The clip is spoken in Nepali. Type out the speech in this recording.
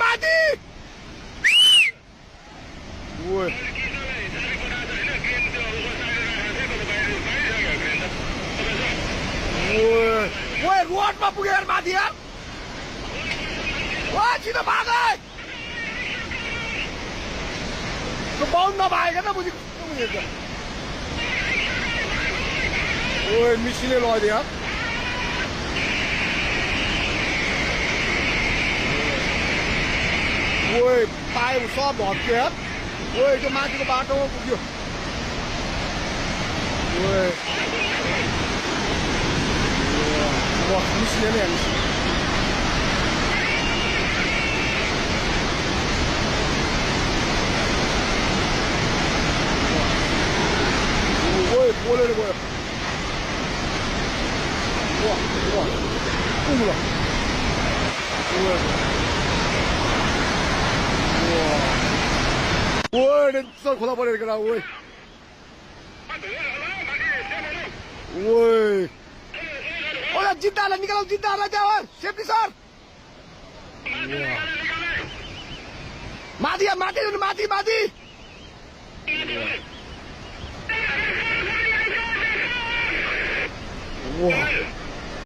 माथि ओए ओए रोडमा पुगेर माथि यार ओ छिटो भाग त्यो बाउन्ड नभएको त बुझेको ओए मिसिने लगिदियो यार ओए पाए सब भत्क्यो यार ओए त्यो माथिको बाटोमा पुग्यो ओए मिसिने नै हाल्नु ओए बोलेर गयो ओए सब खोला परेर गरा ओए ओए ओए जिद्दालाई निकालौ जिद्दालाई जाऊ सेफ्टी सर माथि माथि माथि माथि Wow.